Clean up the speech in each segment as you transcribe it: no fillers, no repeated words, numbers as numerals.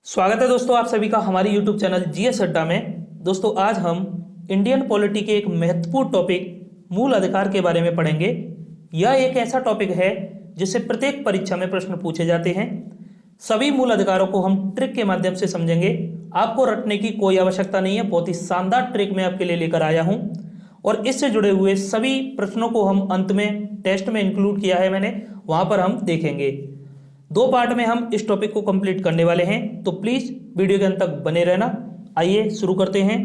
स्वागत है दोस्तों आप सभी का हमारी YouTube चैनल जीएस अड्डा में। दोस्तों आज हम इंडियन पॉलिटी के एक महत्वपूर्ण टॉपिक मूल अधिकार के बारे में पढ़ेंगे। यह एक ऐसा टॉपिक है जिससे प्रत्येक परीक्षा में प्रश्न पूछे जाते हैं। सभी मूल अधिकारों को हम ट्रिक के माध्यम से समझेंगे। आपको रटने की कोई आवश्यकता नहीं है, बहुत ही शानदार ट्रिक मैं आपके लिए लेकर आया हूँ और इससे जुड़े हुए सभी प्रश्नों को हम अंत में टेस्ट में इंक्लूड किया है मैंने, वहाँ पर हम देखेंगे। 2 पार्ट में हम इस टॉपिक को कंप्लीट करने वाले हैं, तो प्लीज वीडियो के अंत तक बने रहना। आइए शुरू करते हैं।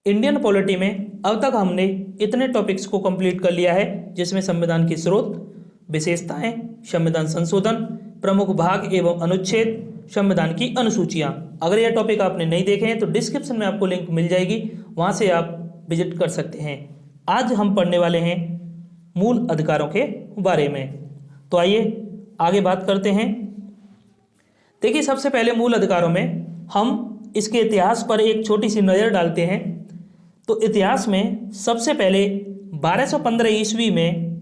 इंडियन पॉलिटी में अब तक हमने इतने टॉपिक्स को कंप्लीट कर लिया है जिसमें संविधान की स्रोत, विशेषताएं, संविधान संशोधन, प्रमुख भाग एवं अनुच्छेद, संविधान की अनुसूचियां। अगर यह टॉपिक आपने नहीं देखे हैं तो डिस्क्रिप्शन में आपको लिंक मिल जाएगी, वहां से आप विजिट कर सकते हैं। आज हम पढ़ने वाले हैं मूल अधिकारों के बारे में, तो आइए आगे बात करते हैं। देखिए सबसे पहले मूल अधिकारों में हम इसके इतिहास पर एक छोटी सी नज़र डालते हैं। तो इतिहास में सबसे पहले 1215 ईस्वी में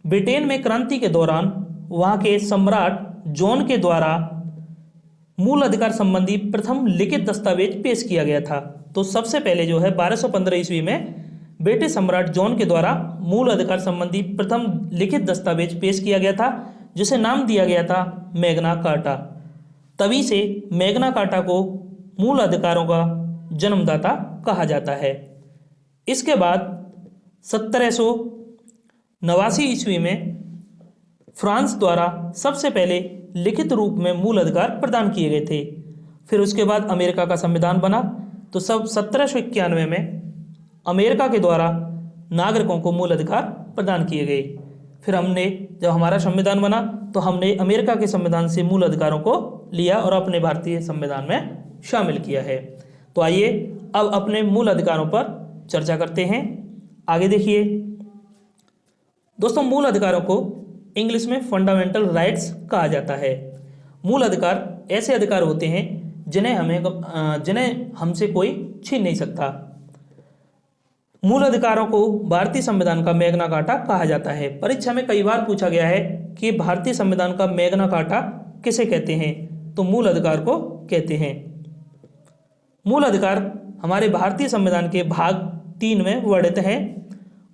ब्रिटेन में क्रांति के दौरान वहाँ के सम्राट जॉन के द्वारा मूल अधिकार संबंधी प्रथम लिखित दस्तावेज पेश किया गया था। तो सबसे पहले जो है 1215 ईस्वी में ब्रिटिश सम्राट जॉन के द्वारा मूल अधिकार संबंधी प्रथम लिखित दस्तावेज पेश किया गया था, जिसे नाम दिया गया था मैग्ना कार्टा। तभी से मैग्ना कार्टा को मूल अधिकारों का जन्मदाता कहा जाता है। इसके बाद 1789 ईस्वी में फ्रांस द्वारा सबसे पहले लिखित रूप में मूल अधिकार प्रदान किए गए थे। फिर उसके बाद अमेरिका का संविधान बना, तो सब 1791 में अमेरिका के द्वारा नागरिकों को मूल अधिकार प्रदान किए गए। फिर हमने जब हमारा संविधान बना तो हमने अमेरिका के संविधान से मूल अधिकारों को लिया और अपने भारतीय संविधान में शामिल किया है। तो आइए अब अपने मूल अधिकारों पर चर्चा करते हैं। आगे देखिए दोस्तों, मूल अधिकारों को इंग्लिश में फंडामेंटल राइट्स कहा जाता है। मूल अधिकार ऐसे अधिकार होते हैं जिन्हें हमसे कोई छीन नहीं सकता। मूल अधिकारों को भारतीय संविधान का मैग्ना कार्टा कहा जाता है। परीक्षा में कई बार पूछा गया है कि भारतीय संविधान का मैग्ना कार्टा किसे कहते हैं, तो मूल अधिकार को कहते हैं। मूल अधिकार हमारे भारतीय संविधान के भाग 3 में वर्णित हैं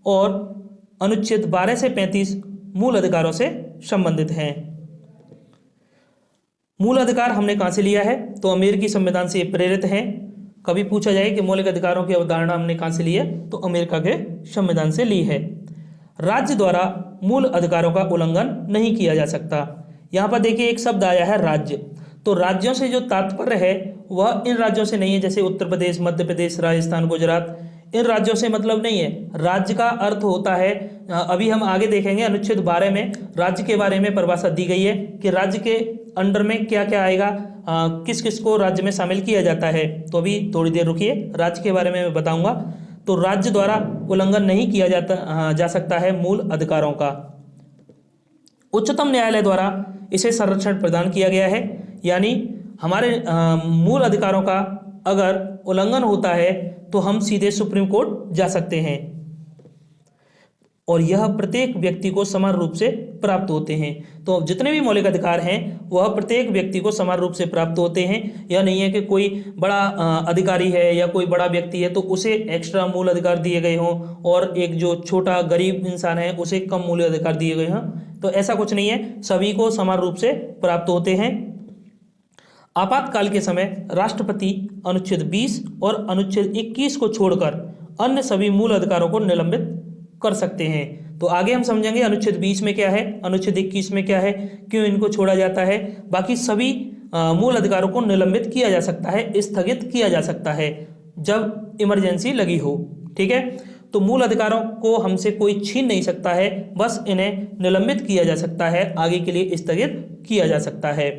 और अनुच्छेद 12 से 35 मूल अधिकारों से संबंधित हैं। मूल अधिकार हमने कहाँ से लिया है, तो अमेरिकी संविधान से प्रेरित हैं। कभी पूछा जाए कि मौलिक अधिकारों की अवधारणा हमने कहाँ से ली है, तो अमेरिका के संविधान से ली है। राज्य द्वारा मूल अधिकारों का उल्लंघन नहीं किया जा सकता। यहाँ पर देखिए एक शब्द आया है राज्य, तो राज्यों से जो तात्पर्य है वह इन राज्यों से नहीं है, जैसे उत्तर प्रदेश, मध्य प्रदेश, राजस्थान, गुजरात, इन राज्यों से मतलब नहीं है। राज्य का अर्थ होता है, अभी हम आगे देखेंगे अनुच्छेद 12 में राज्य के बारे में परिभाषा दी गई है कि राज्य के अंडर में क्या क्या आएगा, किस किस को राज्य में शामिल किया जाता है। तो अभी थोड़ी देर रुकिए, राज्य के बारे में मैं बताऊंगा। तो राज्य द्वारा उल्लंघन नहीं किया जा सकता है मूल अधिकारों का। उच्चतम न्यायालय द्वारा इसे संरक्षण प्रदान किया गया है, यानी हमारे मूल अधिकारों का अगर उल्लंघन होता है तो हम सीधे सुप्रीम कोर्ट जा सकते हैं और यह प्रत्येक व्यक्ति को समान रूप से प्राप्त होते हैं। तो जितने भी मौलिक अधिकार हैं वह प्रत्येक व्यक्ति को समान रूप से प्राप्त होते हैं। यह नहीं है कि कोई बड़ा अधिकारी है या कोई बड़ा व्यक्ति है तो उसे एक्स्ट्रा मूल अधिकार दिए गए हों और एक जो छोटा गरीब इंसान है उसे कम मूल अधिकार दिए गए हों, तो ऐसा कुछ नहीं है, सभी को समान रूप से प्राप्त होते हैं। आपातकाल के समय राष्ट्रपति अनुच्छेद 20 और अनुच्छेद 21 को छोड़कर अन्य सभी मूल अधिकारों को निलंबित कर सकते हैं। तो आगे हम समझेंगे अनुच्छेद 20 में क्या है, अनुच्छेद 21 में क्या है, क्यों इनको छोड़ा जाता है। बाकी सभी मूल अधिकारों को निलंबित किया जा सकता है, स्थगित किया जा सकता है जब इमरजेंसी लगी हो। ठीक है, तो मूल अधिकारों को हमसे कोई छीन नहीं सकता है, बस इन्हें निलंबित किया जा सकता है, आगे के लिए स्थगित किया जा सकता है।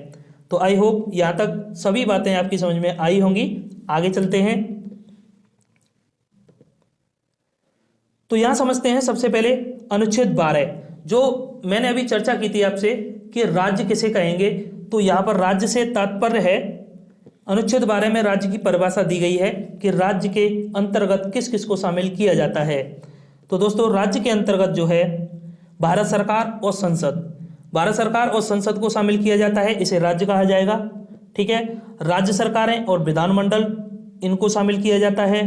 तो आई होप यहाँ तक सभी बातें आपकी समझ में आई होंगी। आगे चलते हैं। तो यहाँ समझते हैं सबसे पहले अनुच्छेद 12, जो मैंने अभी चर्चा की थी आपसे कि राज्य किसे कहेंगे। तो यहाँ पर राज्य से तात्पर्य है, अनुच्छेद 12 में राज्य की परिभाषा दी गई है कि राज्य के अंतर्गत किस किस को शामिल किया जाता है। तो दोस्तों राज्य के अंतर्गत जो है भारत सरकार और संसद, भारत सरकार और संसद को शामिल किया जाता है, इसे राज्य कहा जाएगा। ठीक है, राज्य सरकारें और विधानमंडल इनको शामिल किया जाता है।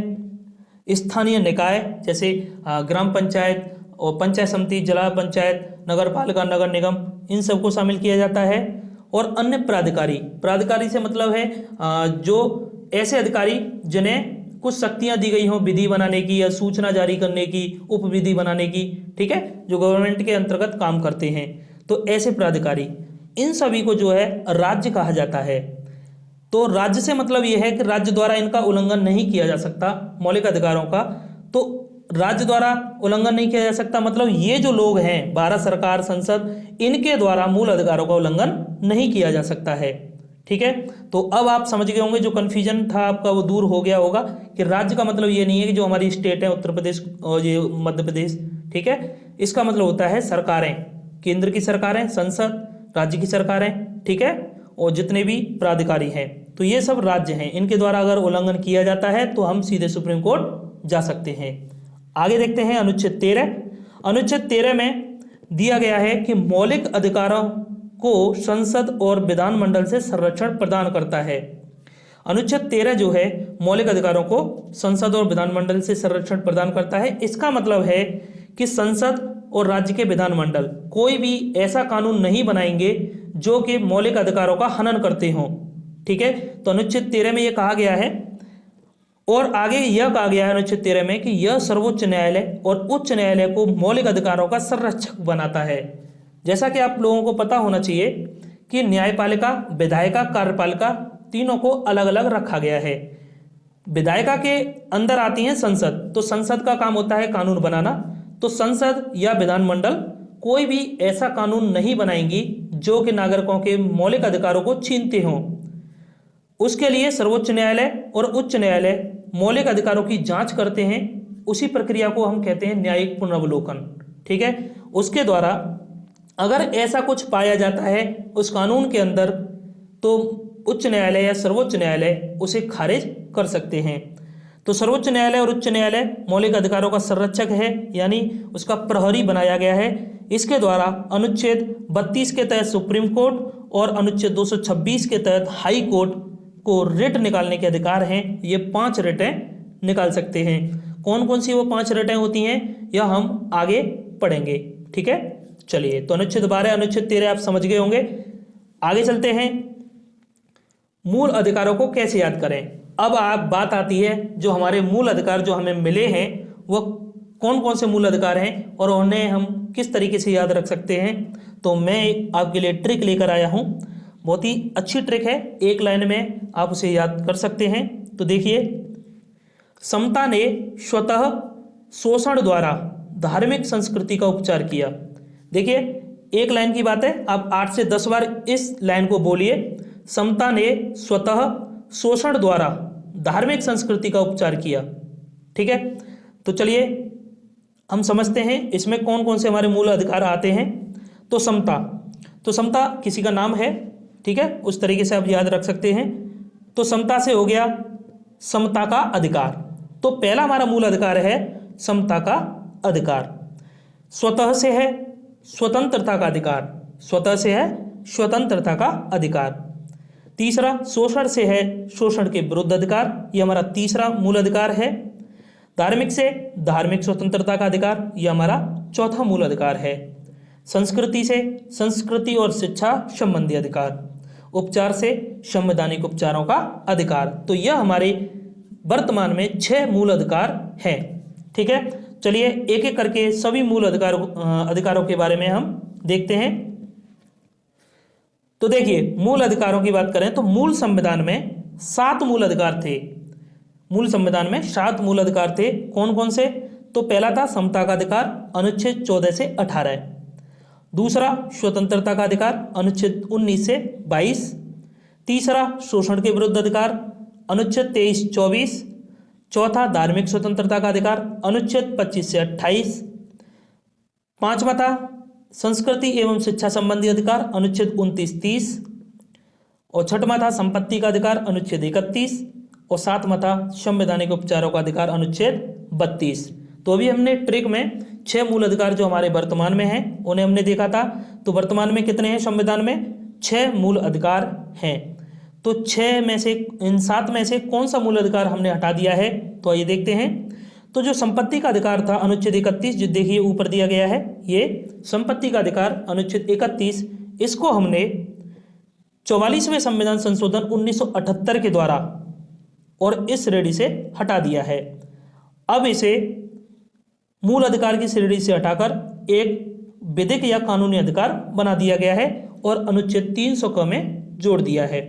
स्थानीय निकाय जैसे ग्राम पंचायत और पंचायत समिति, जिला पंचायत, नगर पालिका, नगर निगम, इन सबको शामिल किया जाता है। और अन्य प्राधिकारी, प्राधिकारी से मतलब है जो ऐसे अधिकारी जिन्हें कुछ शक्तियां दी गई हों विधि बनाने की या सूचना जारी करने की, उप विधि बनाने की, ठीक है, जो गवर्नमेंट के अंतर्गत काम करते हैं, तो ऐसे प्राधिकारी, इन सभी को जो है राज्य कहा जाता है। तो राज्य से मतलब यह है कि राज्य द्वारा इनका उल्लंघन नहीं किया जा सकता, मौलिक अधिकारों का। तो राज्य द्वारा उल्लंघन नहीं किया जा सकता मतलब ये जो लोग हैं, भारत सरकार, संसद, इनके द्वारा मूल अधिकारों का उल्लंघन नहीं किया जा सकता है। ठीक है, तो अब आप समझ गए होंगे, जो कन्फ्यूजन था आपका वो दूर हो गया होगा कि राज्य का मतलब ये नहीं है कि जो हमारी स्टेट है, उत्तर प्रदेश और ये मध्य प्रदेश, ठीक है, इसका मतलब होता है सरकारें, केंद्र की सरकारें, संसद, राज्य की सरकारें, ठीक है, और जितने भी प्राधिकारी हैं, तो ये सब राज्य हैं। इनके द्वारा अगर उल्लंघन किया जाता है तो हम सीधे सुप्रीम कोर्ट जा सकते हैं। आगे देखते हैं अनुच्छेद 13। अनुच्छेद 13 में दिया गया है कि मौलिक अधिकारों को संसद और विधानमंडल से संरक्षण प्रदान करता है। अनुच्छेद 13 जो है मौलिक अधिकारों को संसद और विधानमंडल से संरक्षण प्रदान करता है। इसका मतलब है कि संसद और राज्य के विधानमंडल कोई भी ऐसा कानून नहीं बनाएंगे जो कि मौलिक अधिकारों का हनन करते हों। ठीक है, तो अनुच्छेद 13 में यह कहा गया है, और आगे यह कहा गया है अनुच्छेद 13 में कि यह सर्वोच्च न्यायालय और उच्च न्यायालय को मौलिक अधिकारों का संरक्षक बनाता है। जैसा कि आप लोगों को पता होना चाहिए कि न्यायपालिका, विधायिका, कार्यपालिका, तीनों को अलग अलग रखा गया है। विधायिका के अंदर आती है संसद, तो संसद का काम होता है कानून बनाना। तो संसद या विधानमंडल कोई भी ऐसा कानून नहीं बनाएंगी जो कि नागरिकों के मौलिक अधिकारों को छीनते हों। उसके लिए सर्वोच्च न्यायालय और उच्च न्यायालय मौलिक अधिकारों की जांच करते हैं। उसी प्रक्रिया को हम कहते हैं न्यायिक पुनर्वलोकन। ठीक है, उसके द्वारा अगर ऐसा कुछ पाया जाता है उस कानून के अंदर, तो उच्च न्यायालय या सर्वोच्च न्यायालय उसे खारिज कर सकते हैं। तो सर्वोच्च न्यायालय और उच्च न्यायालय मौलिक अधिकारों का संरक्षक है, यानी उसका प्रहरी बनाया गया है। इसके द्वारा अनुच्छेद 32 के तहत सुप्रीम कोर्ट और अनुच्छेद 226 के तहत हाई कोर्ट को रिट निकालने के अधिकार हैं। ये 5 रिटें निकाल सकते हैं। कौन कौन सी वो 5 रिटें होती हैं यह हम आगे पढ़ेंगे। ठीक है, चलिए, तो अनुच्छेद 12, अनुच्छेद 13 आप समझ गए होंगे। आगे चलते हैं, मूल अधिकारों को कैसे याद करें। अब आप बात आती है जो हमारे मूल अधिकार जो हमें मिले हैं वो कौन कौन से मूल अधिकार हैं और उन्हें हम किस तरीके से याद रख सकते हैं। तो मैं आपके लिए ट्रिक लेकर आया हूं, बहुत ही अच्छी ट्रिक है, एक लाइन में आप उसे याद कर सकते हैं। तो देखिए, समता ने स्वतः शोषण द्वारा धार्मिक संस्कृति का उपचार किया। देखिए, एक लाइन की बात है, आप 8 से 10 बार इस लाइन को बोलिए। समता ने स्वतः शोषण द्वारा धार्मिक संस्कृति का उपचार किया। ठीक है, तो चलिए हम समझते हैं इसमें कौन कौन से हमारे मूल अधिकार आते हैं। तो समता, तो समता किसी का नाम है, ठीक है, उस तरीके से आप याद रख सकते हैं। तो समता से हो गया समता का अधिकार। तो पहला हमारा मूल अधिकार है समता का अधिकार। स्वतः से है स्वतंत्रता का अधिकार, स्वतः से है स्वतंत्रता का अधिकार। तीसरा, शोषण से है शोषण के विरुद्ध अधिकार, यह हमारा तीसरा मूल अधिकार है। धार्मिक से धार्मिक स्वतंत्रता का अधिकार, यह हमारा चौथा मूल अधिकार है। संस्कृति से संस्कृति और शिक्षा संबंधी अधिकार। उपचार से संवैधानिक उपचारों का अधिकार। तो यह हमारे वर्तमान में 6 मूल अधिकार हैं। ठीक है, चलिए एक एक करके सभी मूल अधिकारों के बारे में हम देखते हैं। तो देखिए, मूल अधिकारों की बात करें तो मूल संविधान में 7 मूल अधिकार थे। मूल संविधान में 7 मूल अधिकार थे। कौन कौन से? तो पहला था समता का अधिकार, अनुच्छेद 14 से 18। दूसरा, स्वतंत्रता का अधिकार, अनुच्छेद 19 से 22। तीसरा, शोषण के विरुद्ध अधिकार, अनुच्छेद 23-24। चौथा, धार्मिक स्वतंत्रता का अधिकार, अनुच्छेद 25 से 28। पांचवा था संस्कृति एवं शिक्षा संबंधी अधिकार, अनुच्छेद 29-30। और छठवां था संपत्ति का अधिकार, अनुच्छेद 31। और सातवां था संवैधानिक उपचारों का अधिकार, अनुच्छेद 32। तो अभी हमने ट्रिक में 6 मूल अधिकार जो हमारे वर्तमान में हैं उन्हें हमने देखा था। तो वर्तमान में कितने हैं संविधान में? 6 मूल अधिकार हैं। तो 6 में से, इन 7 में से कौन सा मूल अधिकार हमने हटा दिया है? तो आइए देखते हैं। तो जो संपत्ति का अधिकार था अनुच्छेद 31, जो देखिए ऊपर दिया गया है, ये संपत्ति का अधिकार अनुच्छेद 31, इसको हमने 44वें संविधान संशोधन 1978 के द्वारा और इस श्रेणी से हटा दिया है। अब इसे मूल अधिकार की श्रेणी से हटाकर एक विधिक या कानूनी अधिकार बना दिया गया है और अनुच्छेद 300 क में जोड़ दिया है।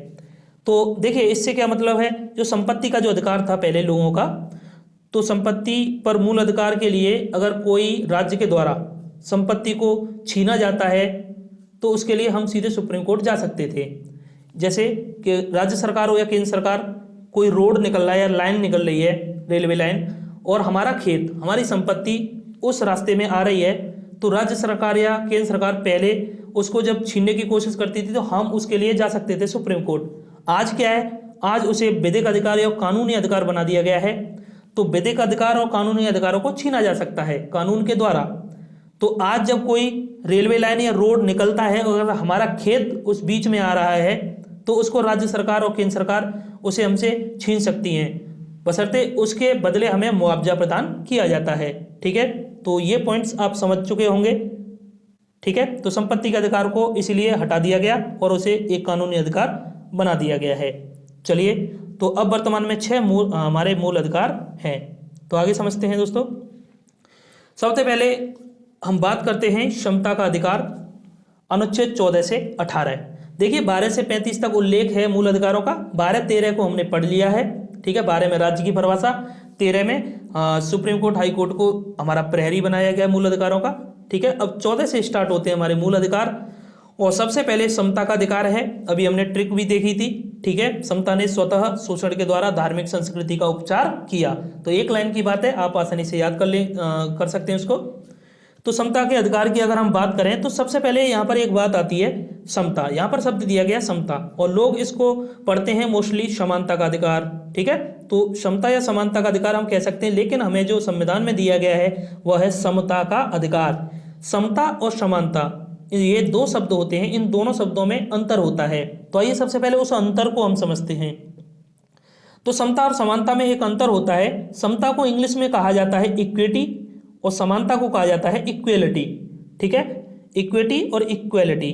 तो देखिए इससे क्या मतलब है, जो संपत्ति का जो अधिकार था पहले लोगों का, तो संपत्ति पर मूल अधिकार के लिए अगर कोई राज्य के द्वारा संपत्ति को छीना जाता है तो उसके लिए हम सीधे सुप्रीम कोर्ट जा सकते थे। जैसे कि राज्य सरकार हो या केंद्र सरकार, कोई रोड निकल रहा है या लाइन निकल रही है, रेलवे लाइन, और हमारा खेत, हमारी संपत्ति उस रास्ते में आ रही है, तो राज्य सरकार या केंद्र सरकार पहले उसको जब छीनने की कोशिश करती थी तो हम उसके लिए जा सकते थे सुप्रीम कोर्ट। आज क्या है, आज उसे विधिक अधिकार या कानूनी अधिकार बना दिया गया है। तो विधिक अधिकार और कानूनी अधिकारों को छीना जा सकता है कानून के द्वारा। तो आज जब कोई रेलवे लाइन या रोड निकलता है और अगर हमारा खेत उस बीच में आ रहा है तो उसको राज्य सरकार और केंद्र सरकार उसे हमसे छीन सकती हैं, बशर्ते उसके बदले हमें मुआवजा प्रदान किया जाता है। ठीक है, तो ये पॉइंट्स आप समझ चुके होंगे। ठीक है, तो संपत्ति के अधिकार को इसलिए हटा दिया गया और उसे एक कानूनी अधिकार बना दिया गया है। चलिए, तो अब वर्तमान में 6 हमारे मूल अधिकार हैं। तो आगे समझते हैं दोस्तों। सबसे पहले हम बात करते हैं क्षमता का अधिकार, अनुच्छेद 14 से 18। देखिए 12 से 35 तक उल्लेख है मूल अधिकारों का। 12-13 को हमने पढ़ लिया है। ठीक है, 12 में राज्य की परिभाषा, 13 में सुप्रीम कोर्ट हाई कोर्ट को हमारा प्रहरी बनाया गया मूल अधिकारों का। ठीक है, अब 14 से स्टार्ट होते हैं हमारे मूल अधिकार। और सबसे पहले समता का अधिकार है। अभी हमने ट्रिक भी देखी थी। ठीक है, समता ने स्वतः शोषण के द्वारा धार्मिक संस्कृति का उपचार किया। तो एक लाइन की बात है, आप आसानी से याद कर सकते हैं उसको। तो समता के अधिकार की अगर हम बात करें तो सबसे पहले यहाँ पर एक बात आती है समता। यहाँ पर शब्द दिया गया समता और लोग इसको पढ़ते हैं मोस्टली समानता का अधिकार। ठीक है, तो समता या समानता का अधिकार हम कह सकते हैं, लेकिन हमें जो संविधान में दिया गया है वह है समता का अधिकार। समता और समानता ये 2 शब्द होते हैं, इन दोनों शब्दों में अंतर होता है। तो आइए सबसे पहले उस अंतर को हम समझते हैं। तो समता और समानता में एक अंतर होता है। समता को इंग्लिश में कहा जाता है इक्विटी और समानता को कहा जाता है इक्वेलिटी। ठीक है, इक्विटी और इक्वेलिटी।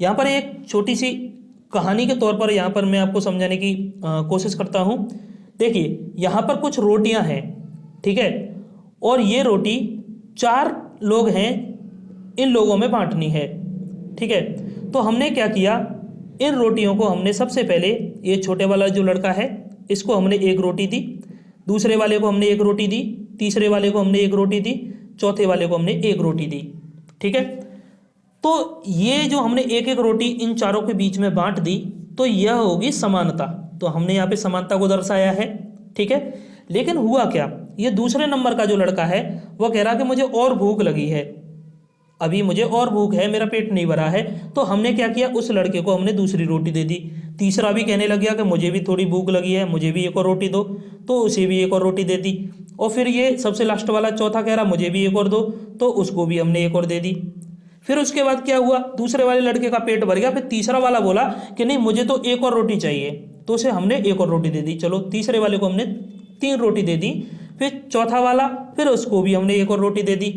यहाँ पर एक छोटी सी कहानी के तौर पर यहाँ पर मैं आपको समझाने की कोशिश करता हूँ। देखिए यहाँ पर कुछ रोटियाँ हैं। ठीक है, और ये रोटी 4 लोग हैं, इन लोगों में बांटनी है। ठीक है, तो हमने क्या किया, इन रोटियों को हमने सबसे पहले, ये छोटे वाला जो लड़का है इसको हमने 1 रोटी दी, दूसरे वाले को हमने 1 रोटी दी, तीसरे वाले को हमने 1 रोटी दी, चौथे वाले को हमने 1 रोटी दी। ठीक है, तो ये जो हमने 1-1 रोटी इन चारों के बीच में बांट दी, तो यह होगी समानता। तो हमने यहाँ पे समानता को दर्शाया है। ठीक है, लेकिन हुआ क्या, ये दूसरे नंबर का जो लड़का है वह कह रहा कि मुझे और भूख लगी है, अभी मुझे और भूख है, मेरा पेट नहीं भरा है। तो हमने क्या किया, उस लड़के को हमने दूसरी रोटी दे दी। तीसरा भी कहने लग गया कि मुझे भी थोड़ी भूख लगी है, मुझे भी 1 और रोटी दो, तो उसे भी 1 और रोटी दे दी। और फिर ये सबसे लास्ट वाला चौथा कह रहा मुझे भी 1 और दो, तो उसको भी हमने 1 और दे दी। फिर उसके बाद क्या हुआ, दूसरे वाले लड़के का पेट भर गया। फिर तीसरा वाला बोला कि नहीं मुझे तो 1 और रोटी चाहिए, तो उसे हमने 1 और रोटी दे दी। चलो, तीसरे वाले को हमने 3 रोटी दे दी। फिर चौथा वाला, फिर उसको भी हमने 1 और रोटी दे दी।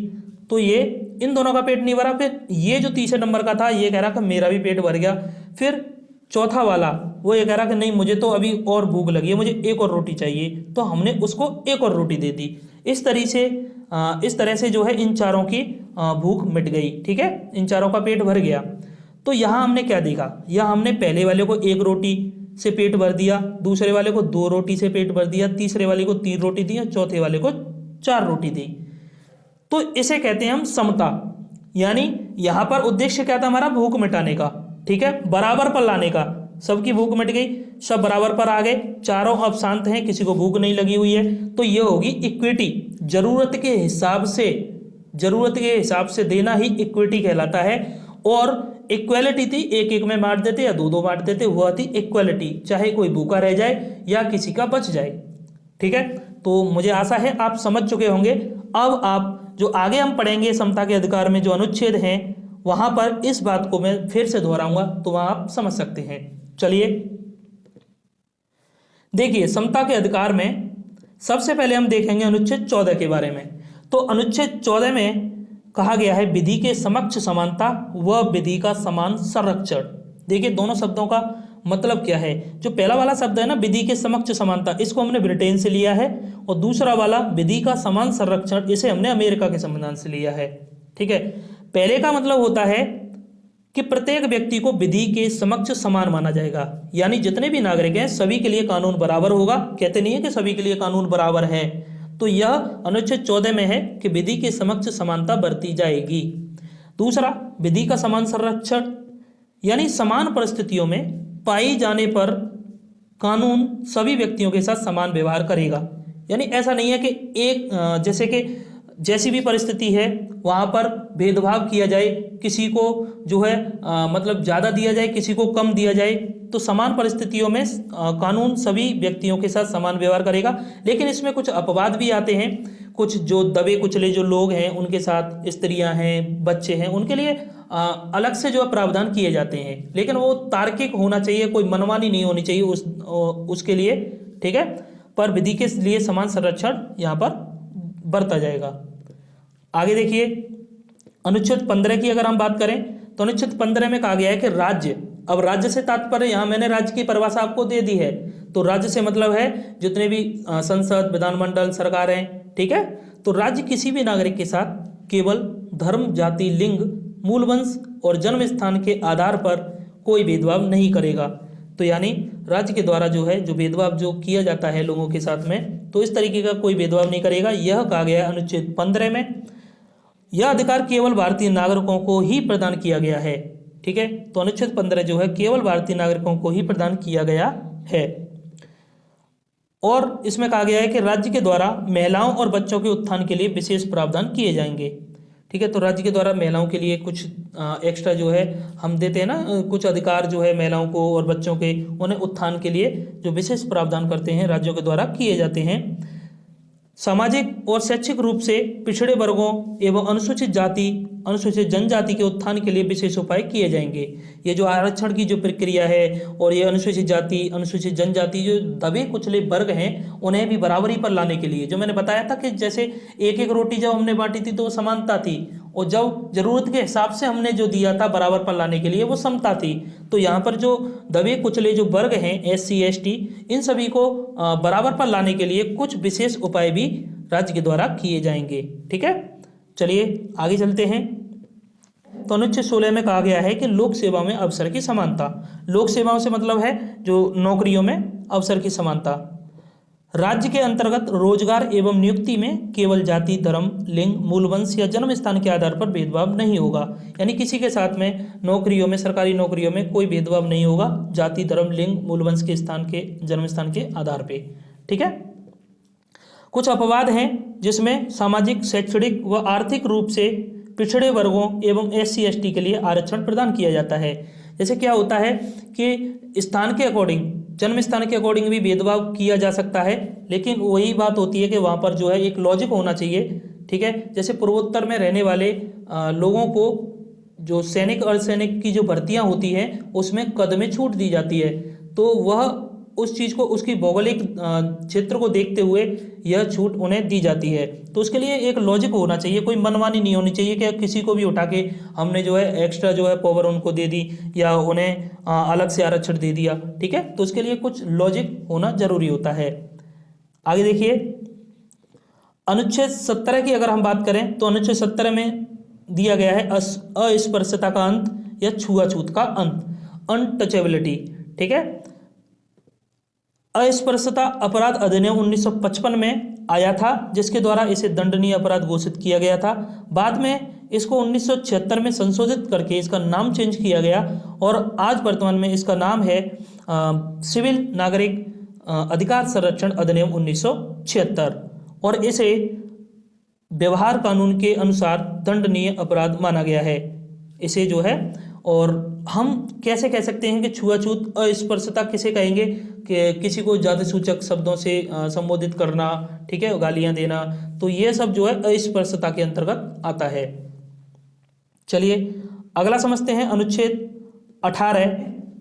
तो ये इन दोनों का पेट नहीं भरा। फिर ये जो तीसरे नंबर का था ये कह रहा कि मेरा भी पेट भर गया। फिर चौथा वाला वो ये कह रहा कि नहीं मुझे तो अभी और भूख लगी है, मुझे 1 और रोटी चाहिए, तो हमने उसको 1 और रोटी दे दी। इस तरह से जो है इन चारों की भूख मिट गई। ठीक है, इन चारों का पेट भर गया। तो यहाँ हमने क्या देखा, यहाँ हमने पहले वाले को 1 रोटी से पेट भर दिया, दूसरे वाले को 2 रोटी से पेट भर दिया, तीसरे वाले को 3 रोटी दी और चौथे वाले को 4 रोटी दी। तो इसे कहते हैं हम समता। यानी यहाँ पर उद्देश्य क्या था हमारा, भूख मिटाने का। ठीक है, बराबर पर लाने का। सबकी भूख मिट गई, सब बराबर पर आ गए, चारों अब शांत हैं, किसी को भूख नहीं लगी हुई है। तो ये होगी इक्विटी। जरूरत के हिसाब से देना ही इक्विटी कहलाता है। और इक्वेलिटी थी, 1-1 में बांट देते या 2-2 बांट देते, वह थी इक्वेलिटी, चाहे कोई भूखा रह जाए या किसी का बच जाए। ठीक है, तो मुझे आशा है आप समझ चुके होंगे। अब आप जो आगे हम पढ़ेंगे समता के अधिकार में जो अनुच्छेद हैं वहां पर इस बात को मैं फिर से दोहराऊंगा, तो वहां आप समझ सकते हैं। चलिए देखिए, समता के अधिकार में सबसे पहले हम देखेंगे अनुच्छेद 14 के बारे में। तो अनुच्छेद 14 में कहा गया है विधि के समक्ष समानता व विधि का समान संरक्षण। देखिए दोनों शब्दों का मतलब क्या है। जो पहला वाला शब्द है ना, विधि के समक्ष समानता, इसको हमने ब्रिटेन से लिया है, और दूसरा वाला विधि का समान संरक्षण, इसे हमने अमेरिका के संविधान से लिया है। ठीक है, पहले का मतलब होता है कि प्रत्येक व्यक्ति को विधि के समक्ष समान माना जाएगा, यानी जितने भी नागरिक हैं सभी के लिए कानून बराबर होगा। कहते नहीं है कि सभी के लिए कानून बराबर है, तो यह अनुच्छेद 14 में है कि विधि के समक्ष समानता बरती जाएगी। दूसरा, विधि का समान संरक्षण, यानी समान परिस्थितियों में पाई जाने पर कानून सभी व्यक्तियों के साथ समान व्यवहार करेगा। यानी ऐसा नहीं है कि एक जैसे कि जैसी भी परिस्थिति है वहाँ पर भेदभाव किया जाए, किसी को जो है मतलब ज़्यादा दिया जाए, किसी को कम दिया जाए। तो समान परिस्थितियों में कानून सभी व्यक्तियों के साथ समान व्यवहार करेगा। लेकिन इसमें कुछ अपवाद भी आते हैं, कुछ जो दबे कुचले जो लोग हैं उनके साथ, स्त्रियां हैं, बच्चे हैं, उनके लिए अलग से जो प्रावधान किए जाते हैं, लेकिन वो तार्किक होना चाहिए, कोई मनमानी नहीं होनी चाहिए उसके लिए। ठीक है, पर विधि के लिए समान संरक्षण यहाँ पर बरता जाएगा। आगे देखिए, अनुच्छेद 15 की अगर हम बात करें तो अनुच्छेद 15 में कहा गया है कि राज्य, अब राज्य से तात्पर्य यहाँ मैंने राज्य की परिभाषा आपको दे दी है। तो राज्य से मतलब है जितने भी संसद, विधानमंडल, सरकार हैं। ठीक है, तो राज्य किसी भी नागरिक के साथ केवल धर्म, जाति, लिंग, मूल वंश और जन्म स्थान के आधार पर कोई भेदभाव नहीं करेगा। तो यानी राज्य के द्वारा जो है जो भेदभाव जो किया जाता है लोगों के साथ में, तो इस तरीके का कोई भेदभाव नहीं करेगा, यह कहा गया है अनुच्छेद 15 में। यह अधिकार केवल भारतीय नागरिकों को ही प्रदान किया गया है। ठीक है, तो अनुच्छेद 15 जो है केवल भारतीय नागरिकों को ही प्रदान किया गया है। और इसमें कहा गया है कि राज्य के द्वारा महिलाओं और बच्चों के उत्थान के लिए विशेष प्रावधान किए जाएंगे। ठीक है, तो राज्य के द्वारा महिलाओं के लिए कुछ एक्स्ट्रा जो है हम देते हैं ना, कुछ अधिकार जो है महिलाओं को और बच्चों के, उन्हें उत्थान के लिए जो विशेष प्रावधान करते हैं राज्यों के द्वारा किए जाते हैं। सामाजिक और शैक्षिक रूप से पिछड़े वर्गों एवं अनुसूचित जाति, अनुसूचित जनजाति के उत्थान के लिए विशेष उपाय किए जाएंगे। ये जो आरक्षण की जो प्रक्रिया है और ये अनुसूचित जाति, अनुसूचित जनजाति, जो दबे कुचले वर्ग हैं, उन्हें भी बराबरी पर लाने के लिए, जो मैंने बताया था कि जैसे एक एक रोटी जब हमने बांटी थी तो समानता थी, और जब जरूरत के हिसाब से हमने जो दिया था बराबर पर लाने के लिए वो समता थी। तो यहाँ पर जो दबे कुचले जो वर्ग हैं, SC ST, इन सभी को बराबर पर लाने के लिए कुछ विशेष उपाय भी राज्य के द्वारा किए जाएंगे। ठीक है, चलिए आगे चलते हैं। तो अनुच्छेद 16 में कहा गया है कि लोक सेवा में अवसर की समानता। लोक सेवाओं से मतलब है जो नौकरियों में अवसर की समानता। राज्य के अंतर्गत रोजगार एवं नियुक्ति में केवल जाति, धर्म, लिंग, मूल वंश या जन्म स्थान के आधार पर भेदभाव नहीं होगा। यानी किसी के साथ में नौकरियों में, सरकारी नौकरियों में कोई भेदभाव नहीं होगा जाति, धर्म, लिंग, मूल वंश के स्थान के, जन्म स्थान के आधार पे। ठीक है, कुछ अपवाद हैं जिसमें सामाजिक, शैक्षणिक व आर्थिक रूप से पिछड़े वर्गों एवं SC ST के लिए आरक्षण प्रदान किया जाता है। जैसे क्या होता है कि स्थान के अकॉर्डिंग, जन्म स्थान के अकॉर्डिंग भी भेदभाव किया जा सकता है, लेकिन वही बात होती है कि वहाँ पर जो है एक लॉजिक होना चाहिए। ठीक है, जैसे पूर्वोत्तर में रहने वाले लोगों को जो सैनिक, अर्धसैनिक की जो भर्तियाँ होती हैं उसमें कद में छूट दी जाती है, तो वह उस चीज़ को, उसकी भौगोलिक क्षेत्र को देखते हुए यह छूट उन्हें दी जाती है। तो उसके लिए एक लॉजिक होना चाहिए, कोई मनमानी नहीं होनी चाहिए कि किसी को भी उठा के हमने जो है एक्स्ट्रा जो है पावर उनको दे दी या उन्हें अलग से आरक्षण दे दिया। ठीक है, तो उसके लिए कुछ लॉजिक होना जरूरी होता है। आगे देखिए, अनुच्छेद 17 की अगर हम बात करें तो अनुच्छेद 17 में दिया गया है अस्पृश्यता का अंत या छुआछूत का अंत, अनटचेबिलिटी। ठीक है, अस्पृश्यता अपराध अधिनियम 1955 में आया था, जिसके द्वारा इसे दंडनीय अपराध घोषित किया गया था। बाद में इसको 1976 में संशोधित करके इसका नाम चेंज किया गया और आज वर्तमान में इसका नाम है सिविल नागरिक अधिकार संरक्षण अधिनियम 1976, और इसे व्यवहार कानून के अनुसार दंडनीय अपराध माना गया है इसे जो है। और हम कैसे कह सकते हैं कि छुआछूत अस्पृश्यता किसे कहेंगे कि किसी को जाति सूचक शब्दों से संबोधित करना, ठीक है, गालियां देना, तो ये सब जो है अस्पृश्यता के अंतर्गत आता है। चलिए अगला समझते हैं अनुच्छेद 18।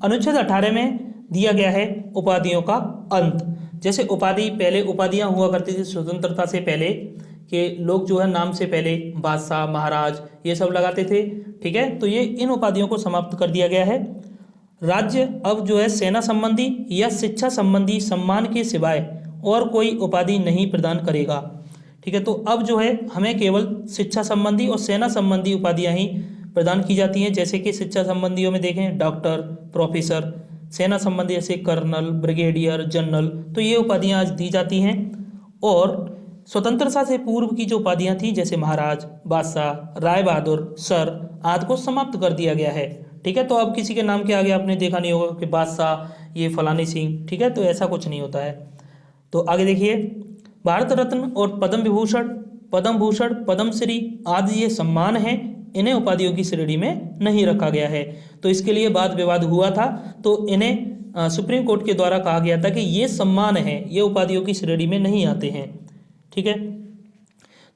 अनुच्छेद 18 में दिया गया है उपाधियों का अंत। जैसे उपाधि, पहले उपाधियां हुआ करती थी स्वतंत्रता से पहले कि लोग जो है नाम से पहले बादशाह, महाराज ये सब लगाते थे, ठीक है, तो ये इन उपाधियों को समाप्त कर दिया गया है। राज्य अब जो है सेना संबंधी या शिक्षा संबंधी सम्मान के सिवाय और कोई उपाधि नहीं प्रदान करेगा, ठीक है। तो अब जो है हमें केवल शिक्षा संबंधी और सेना संबंधी उपाधियां ही प्रदान की जाती हैं। जैसे कि शिक्षा संबंधियों में देखें डॉक्टर, प्रोफेसर, सेना संबंधी जैसे कर्नल, ब्रिगेडियर, जनरल, तो ये उपाधियां आज दी जाती हैं। और स्वतंत्रता से पूर्व की जो उपाधियां थी जैसे महाराज, बादशाह, राय बहादुर, सर आदि को समाप्त कर दिया गया है, ठीक है। तो अब किसी के नाम के आगे आपने देखा नहीं होगा कि बादशाह ये फलानी सिंह, ठीक है, तो ऐसा कुछ नहीं होता है। तो आगे देखिए, भारत रत्न और पद्म विभूषण, पद्म भूषण, पद्मश्री आदि ये सम्मान हैं, इन्हें उपाधियों की श्रेणी में नहीं रखा गया है। तो इसके लिए वाद विवाद हुआ था, तो इन्हें सुप्रीम कोर्ट के द्वारा कहा गया था कि ये सम्मान है, ये उपाधियों की श्रेणी में नहीं आते हैं, ठीक है।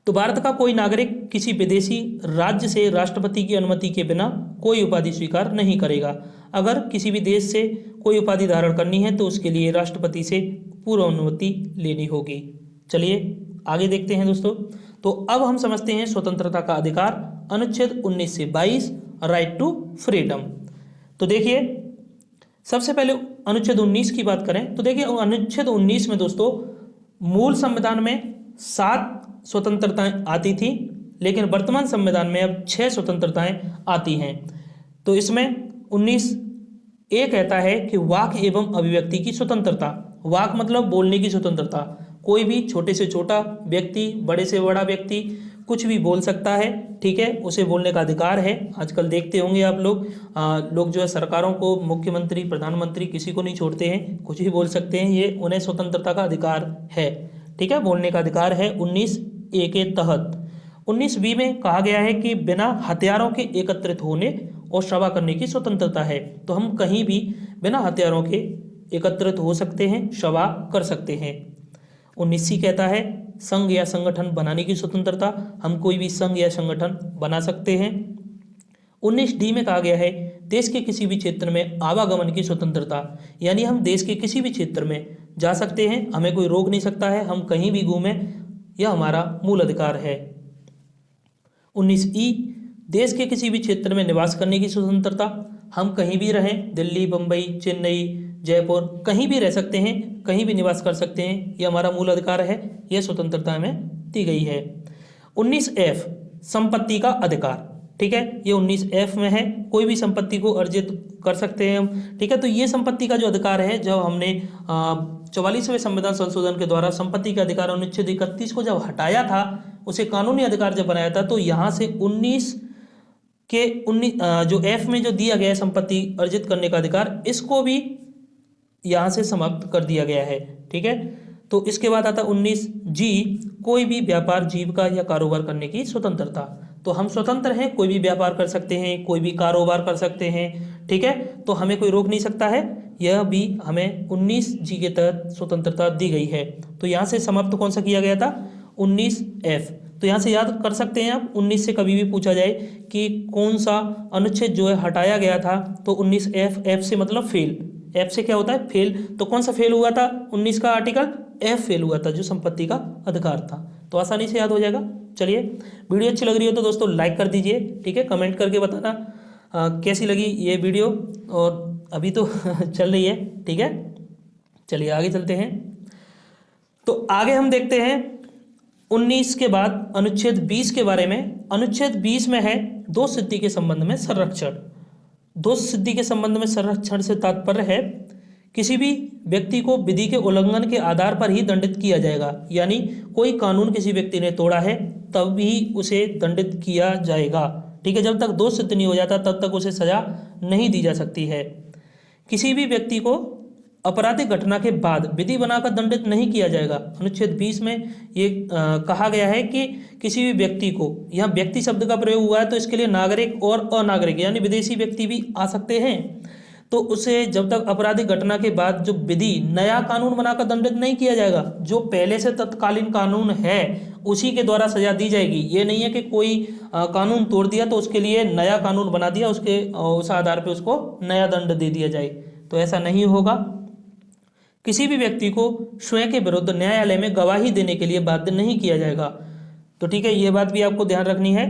तो भारत का कोई नागरिक किसी विदेशी राज्य से राष्ट्रपति की अनुमति के बिना कोई उपाधि स्वीकार नहीं करेगा। अगर किसी भी देश से कोई उपाधि धारण करनी है तो उसके लिए राष्ट्रपति से पूर्व अनुमति लेनी होगी। चलिए आगे देखते हैं दोस्तों। तो अब हम समझते हैं स्वतंत्रता का अधिकार, अनुच्छेद 19 से 22, राइट टू फ्रीडम। तो देखिए सबसे पहले अनुच्छेद 19 की बात करें तो देखिए अनुच्छेद 19 में दोस्तों मूल संविधान में 7 स्वतंत्रताएं आती थी, लेकिन वर्तमान संविधान में अब 6 स्वतंत्रताएं आती हैं। तो इसमें 19 कहता है कि वाक एवं अभिव्यक्ति की स्वतंत्रता। वाक मतलब बोलने की स्वतंत्रता, कोई भी छोटे से छोटा व्यक्ति, बड़े से बड़ा व्यक्ति कुछ भी बोल सकता है, ठीक है, उसे बोलने का अधिकार है। आजकल देखते होंगे आप लोग जो है सरकारों को, मुख्यमंत्री, प्रधानमंत्री किसी को नहीं छोड़ते हैं, कुछ भी बोल सकते हैं, ये उन्हें स्वतंत्रता का अधिकार है, ठीक है, बोलने का अधिकार है 19A के तहत। 19B में कहा गया है कि बिना हथियारों के एकत्रित होने और सभा करने की स्वतंत्रता है। तो हम कहीं भी बिना हथियारों के एकत्रित हो सकते हैं, सभा कर सकते हैं। 19C कहता है संघ या संगठन बनाने की स्वतंत्रता, हम कोई भी संघ या संगठन बना सकते हैं। 19D में कहा गया है देश के किसी भी क्षेत्र में आवागमन की स्वतंत्रता, यानी हम देश के किसी भी क्षेत्र में जा सकते हैं, हमें कोई रोक नहीं सकता है, हम कहीं भी घूमें, यह हमारा मूल अधिकार है। 19E देश के किसी भी क्षेत्र में निवास करने की स्वतंत्रता, हम कहीं भी रहें, दिल्ली, बम्बई, चेन्नई, जयपुर, कहीं भी रह सकते हैं, कहीं भी निवास कर सकते हैं, यह हमारा मूल अधिकार है, यह स्वतंत्रता हमें दी गई है। 19F संपत्ति का अधिकार, ठीक है, ये 19F में है, कोई भी संपत्ति को अर्जित कर सकते हैं हम, ठीक है। तो ये संपत्ति का जो अधिकार है, जब हमने 44वें संविधान संशोधन के द्वारा संपत्ति का अधिकार अनुच्छेद 31 को जब हटाया था, उसे कानूनी अधिकार जब बनाया था, तो यहाँ से 19 जो F में जो दिया गया है संपत्ति अर्जित करने का अधिकार, इसको भी यहाँ से समाप्त कर दिया गया है, ठीक है। तो इसके बाद आता 19G कोई भी व्यापार, जीविका या कारोबार करने की स्वतंत्रता। तो हम स्वतंत्र हैं, कोई भी व्यापार कर सकते हैं, कोई भी कारोबार कर सकते हैं, ठीक है, तो हमें कोई रोक नहीं सकता है, यह भी हमें 19G के तहत स्वतंत्रता दी गई है। तो यहाँ से समाप्त कौन सा किया गया था? 19F। तो यहाँ से याद कर सकते हैं आप, 19 से कभी भी पूछा जाए कि कौन सा अनुच्छेद जो है हटाया गया था, तो 19F, F से मतलब फेल, F से क्या होता है? फेल। तो कौन सा फेल हुआ था? 19 का आर्टिकल F फेल हुआ था, जो संपत्ति का अधिकार था। तो आसानी से याद हो जाएगा। चलिए, वीडियो अच्छी लग रही हो तो दोस्तों लाइक कर दीजिए, ठीक है, कमेंट करके बताना कैसी लगी ये वीडियो, और अभी तो चल रही है, ठीक है। चलिए आगे चलते हैं। तो आगे हम देखते हैं 19 के बाद अनुच्छेद 20 के बारे में। अनुच्छेद 20 में है दोष सिद्धि के संबंध में संरक्षण। दोष सिद्धि के संबंध में संरक्षण से तात्पर्य है किसी भी व्यक्ति को विधि के उल्लंघन के आधार पर ही दंडित किया जाएगा, यानी कोई कानून किसी व्यक्ति ने तोड़ा है तब भी उसे दंडित किया जाएगा, ठीक है। जब तक दोष सिद्ध नहीं हो जाता तब तक उसे सजा नहीं दी जा सकती है। किसी भी व्यक्ति को आपराधिक घटना के बाद विधि बनाकर दंडित नहीं किया जाएगा। अनुच्छेद 20 में ये कहा गया है कि किसी भी व्यक्ति को, यहाँ व्यक्ति शब्द का प्रयोग हुआ है तो इसके लिए नागरिक और अनागरिक यानी विदेशी व्यक्ति भी आ सकते हैं, तो उसे जब तक आपराधिक घटना के बाद जो विधि नया कानून बनाकर दंडित नहीं किया जाएगा, जो पहले से तत्कालीन कानून है उसी के द्वारा सजा दी जाएगी। ये नहीं है कि कोई कानून तोड़ दिया तो उसके लिए नया कानून बना दिया, उस आधार पर उसको नया दंड दे दिया जाए, तो ऐसा नहीं होगा। किसी भी व्यक्ति को स्वयं के विरुद्ध न्यायालय में गवाही देने के लिए बाध्य नहीं किया जाएगा। तो ठीक है, ये बात भी आपको ध्यान रखनी है,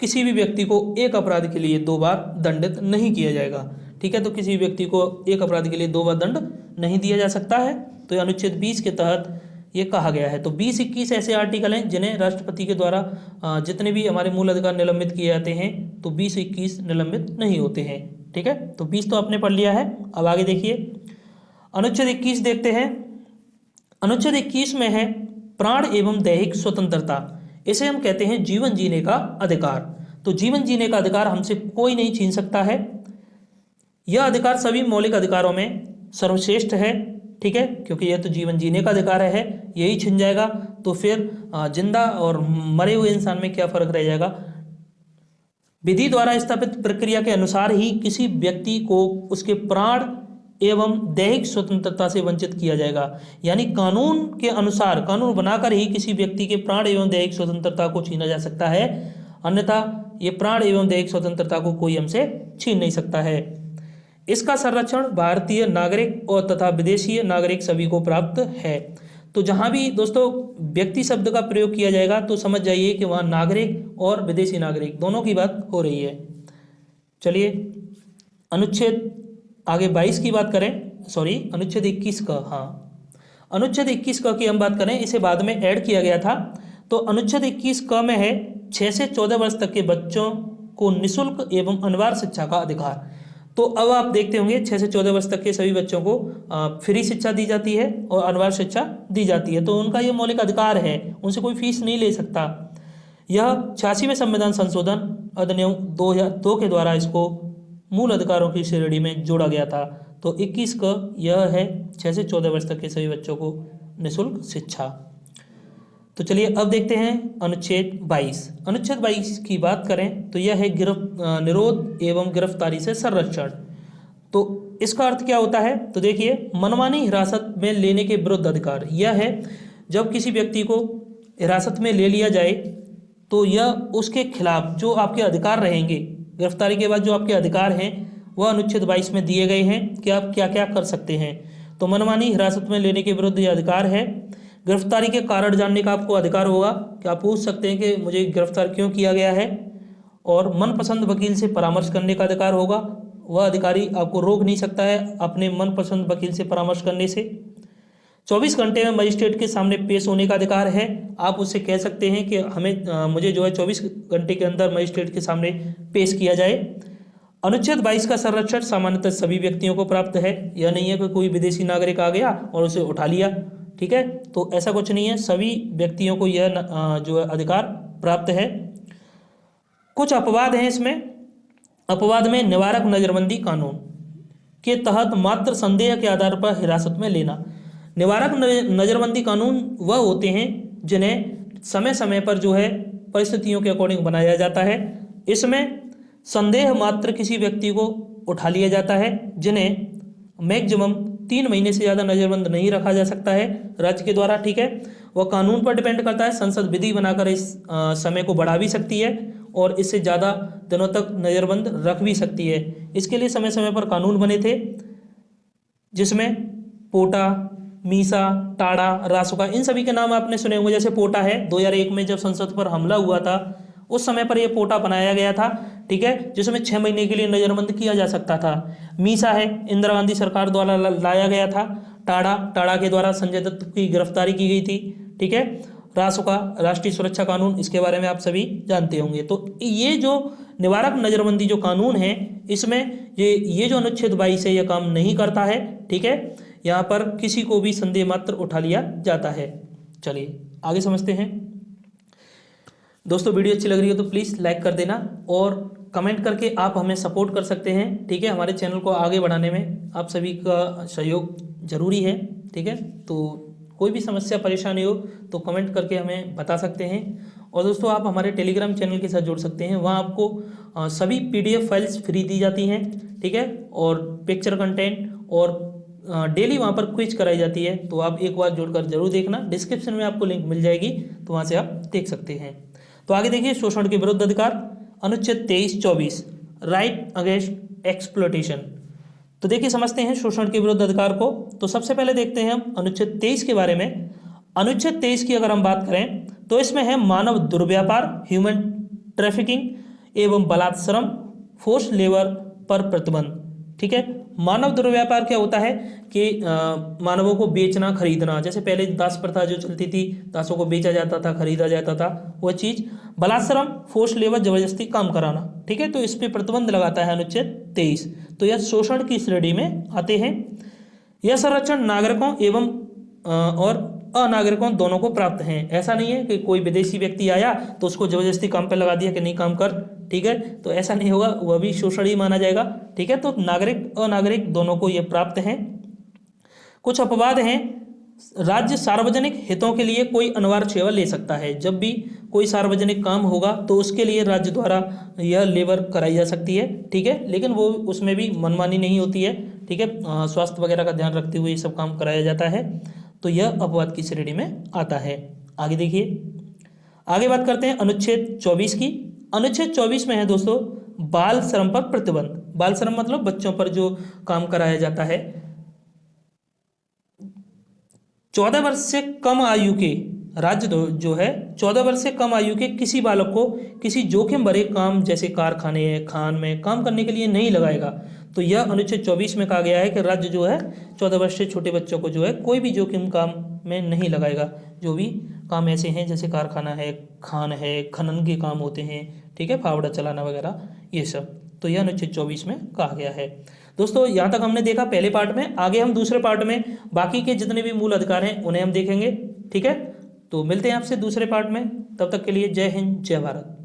किसी भी व्यक्ति को एक अपराध के लिए 2 बार दंडित नहीं किया जाएगा। ठीक है, तो किसी व्यक्ति को एक अपराध के लिए 2 बार दंड नहीं दिया जा सकता है। तो अनुच्छेद 20 के तहत ये कहा गया है। तो 20-21 ऐसे आर्टिकल हैं जिन्हें राष्ट्रपति के द्वारा जितने भी हमारे मूल अधिकार निलंबित किए जाते हैं, तो 20-21 निलंबित नहीं होते हैं। ठीक है, तो 20 तो आपने पढ़ लिया है। अब आगे देखिए अनुच्छेद 21 देखते हैं। अनुच्छेद 21 में है प्राण एवं दैहिक स्वतंत्रता। इसे हम कहते हैं जीवन जीने का अधिकार। तो जीवन जीने का अधिकार हमसे कोई नहीं छीन सकता है। यह अधिकार सभी मौलिक अधिकारों में सर्वश्रेष्ठ है। ठीक है, क्योंकि यह तो जीवन जीने का अधिकार है, यही छिन जाएगा तो फिर जिंदा और मरे हुए इंसान में क्या फर्क रह जाएगा। विधि द्वारा स्थापित प्रक्रिया के अनुसार ही किसी व्यक्ति को उसके प्राण एवं दैहिक स्वतंत्रता से वंचित किया जाएगा। यानी कानून के अनुसार, कानून बनाकर ही किसी व्यक्ति के प्राण एवं दैहिक स्वतंत्रता को छीना जा सकता है, अन्यथा ये प्राण एवं दैहिक स्वतंत्रता को कोई हमसे छीन नहीं सकता है। इसका संरक्षण भारतीय नागरिक और तथा विदेशी नागरिक सभी को प्राप्त है। तो जहां भी दोस्तों व्यक्ति शब्द का प्रयोग किया जाएगा तो समझ जाइए कि वहां नागरिक और विदेशी नागरिक दोनों की बात हो रही है। चलिए अनुच्छेद आगे 22 की बात करें, सॉरी अनुच्छेद 21 का, हाँ अनुच्छेद 21 का की हम बात करें, इसे बाद में ऐड किया गया था। तो अनुच्छेद 21 का में है 6 से 14 वर्ष तक के बच्चों को निःशुल्क एवं अनिवार्य शिक्षा का अधिकार। तो अब आप देखते होंगे 6 से 14 वर्ष तक के सभी बच्चों को फ्री शिक्षा दी जाती है और अनिवार्य शिक्षा दी जाती है, तो उनका ये मौलिक अधिकार है, उनसे कोई फीस नहीं ले सकता। यह 86वें संविधान संशोधन अधिनियम 2002 के द्वारा इसको मूल अधिकारों की श्रेणी में जोड़ा गया था। तो 21 का यह है 6 से 14 वर्ष तक के सभी बच्चों को निःशुल्क शिक्षा। तो चलिए अब देखते हैं अनुच्छेद 22। अनुच्छेद 22 की बात करें तो यह है निरोध एवं गिरफ्तारी से संरक्षण। तो इसका अर्थ क्या होता है, तो देखिए मनमानी हिरासत में लेने के विरुद्ध अधिकार। यह है जब किसी व्यक्ति को हिरासत में ले लिया जाए तो यह उसके खिलाफ जो आपके अधिकार रहेंगे, गिरफ्तारी के बाद जो आपके अधिकार हैं वह अनुच्छेद 22 में दिए गए हैं कि आप क्या क्या कर सकते हैं। तो मनमानी हिरासत में लेने के विरुद्ध यह अधिकार है। गिरफ्तारी के कारण जानने का आपको अधिकार होगा कि आप पूछ सकते हैं कि मुझे गिरफ्तार क्यों किया गया है, और मनपसंद वकील से परामर्श करने का अधिकार होगा। वह अधिकारी आपको रोक नहीं सकता है अपने मनपसंद वकील से परामर्श करने से। 24 घंटे में मजिस्ट्रेट के सामने पेश होने का अधिकार है। आप उससे कह सकते हैं कि मुझे जो है 24 घंटे के अंदर मजिस्ट्रेट के सामने पेश किया जाए। अनुच्छेद 22 का संरक्षण सामान्यतः सभी व्यक्तियों को प्राप्त है। यह नहीं है कि कोई विदेशी नागरिक आ गया और उसे उठा लिया, ठीक है, तो ऐसा कुछ नहीं है, सभी व्यक्तियों को यह जो है अधिकार प्राप्त है। कुछ अपवाद हैं इसमें। अपवाद में निवारक नजरबंदी कानून के तहत मात्र संदेह के आधार पर हिरासत में लेना। निवारक नजरबंदी कानून वह होते हैं जिन्हें समय समय पर जो है परिस्थितियों के अकॉर्डिंग बनाया जाता है। इसमें संदेह मात्र किसी व्यक्ति को उठा लिया जाता है, जिन्हें मैक्सिमम 3 महीने से ज़्यादा नज़रबंद नहीं रखा जा सकता है राज्य के द्वारा, ठीक है। वह कानून पर डिपेंड करता है। संसद विधि बनाकर इस समय को बढ़ा भी सकती है और इससे ज़्यादा दिनों तक नज़रबंद रख भी सकती है। इसके लिए समय समय पर कानून बने थे, जिसमें पोटा, मीसा, टाड़ा, रासुका, इन सभी के नाम आपने सुने होंगे। जैसे पोटा है, 2001 में जब संसद पर हमला हुआ था उस समय पर यह पोटा बनाया गया था, ठीक है, जिसमें 6 महीने के लिए नज़रबंद किया जा सकता था। मीसा है, इंदिरा गांधी सरकार द्वारा लाया गया था। टाड़ा के द्वारा संजय दत्त की गिरफ्तारी की गई थी, ठीक है। रासुका, राष्ट्रीय सुरक्षा कानून, इसके बारे में आप सभी जानते होंगे। तो ये जो निवारक नज़रबंदी जो कानून है, इसमें ये जो अनुच्छेद 22 है, यह काम नहीं करता है, ठीक है। यहाँ पर किसी को भी संदेह मात्र उठा लिया जाता है। चलिए आगे समझते हैं। दोस्तों वीडियो अच्छी लग रही हो तो प्लीज़ लाइक कर देना और कमेंट करके आप हमें सपोर्ट कर सकते हैं, ठीक है। हमारे चैनल को आगे बढ़ाने में आप सभी का सहयोग जरूरी है, ठीक है। तो कोई भी समस्या परेशानी हो तो कमेंट करके हमें बता सकते हैं। और दोस्तों आप हमारे टेलीग्राम चैनल के साथ जुड़ सकते हैं, वहाँ आपको सभी PDF फाइल्स फ्री दी जाती हैं, ठीक है। और पिक्चर कंटेंट और डेली वहाँ पर क्विज कराई जाती है, तो आप एक बार जुड़कर जरूर देखना। डिस्क्रिप्शन में आपको लिंक मिल जाएगी, तो वहाँ से आप देख सकते हैं। तो आगे देखिए, शोषण के विरुद्ध अधिकार, अनुच्छेद 23-24 राइट अगेंस्ट एक्सप्लॉयटेशन। तो देखिए समझते हैं शोषण के विरुद्ध अधिकार को। तो सबसे पहले देखते हैं हम अनुच्छेद 23 के बारे में। अनुच्छेद 23 की अगर हम बात करें तो इसमें है मानव दुर्व्यापार, ह्यूमन ट्रैफिकिंग एवं बलात्श्रम, फोर्स लेबर पर प्रतिबंध, ठीक है। मानव दुर्व्यापार क्या होता है कि मानवों को बेचना खरीदना, जैसे पहले दास प्रथा जो चलती थी, दासों को बेचा जाता था, खरीदा जाता था, वह चीज। बलात्श्रम, फोर्स लेबर, जबरदस्ती काम कराना, ठीक है। तो इस पे प्रतिबंध लगाता है अनुच्छेद 23। तो यह शोषण की श्रेणी में आते हैं। यह संरक्षण नागरिकों एवं और अनागरिकों दोनों को प्राप्त हैं। ऐसा नहीं है कि कोई विदेशी व्यक्ति आया तो उसको जबरदस्ती काम पे लगा दिया कि नहीं काम कर, ठीक है। तो ऐसा नहीं होगा, वह भी शोषण ही माना जाएगा, ठीक है। तो नागरिक अनागरिक दोनों को यह प्राप्त हैं। कुछ अपवाद हैं। राज्य सार्वजनिक हितों के लिए कोई अनिवार्य सेवा ले सकता है। जब भी कोई सार्वजनिक काम होगा तो उसके लिए राज्य द्वारा यह लेबर कराई जा सकती है, ठीक है। लेकिन वो उसमें भी मनमानी नहीं होती है, ठीक है। स्वास्थ्य वगैरह का ध्यान रखते हुए ये सब काम कराया जाता है। तो यह अपवाद की श्रेणी में आता है। आगे देखिए, आगे बात करते हैं अनुच्छेद 24 की। अनुच्छेद 24 में है दोस्तों बाल श्रम पर प्रतिबंध। बाल श्रम मतलब बच्चों पर जो काम कराया जाता है। 14 वर्ष से कम आयु के राज्य जो है 14 वर्ष से कम आयु के किसी बालक को किसी जोखिम भरे काम जैसे कारखाने खान में काम करने के लिए नहीं लगाएगा। तो यह अनुच्छेद 24 में कहा गया है कि राज्य जो है 14 वर्ष से छोटे बच्चों को जो है कोई भी जोखिम काम में नहीं लगाएगा। जो भी काम ऐसे हैं जैसे कारखाना है, खान है, खनन के काम होते हैं, ठीक है, फावड़ा चलाना वगैरह ये सब, तो यह अनुच्छेद 24 में कहा गया है। दोस्तों यहाँ तक हमने देखा पहले पार्ट में। आगे हम दूसरे पार्ट में बाकी के जितने भी मूल अधिकार हैं उन्हें हम देखेंगे, ठीक है। तो मिलते हैं आपसे दूसरे पार्ट में, तब तक के लिए जय हिंद, जय भारत।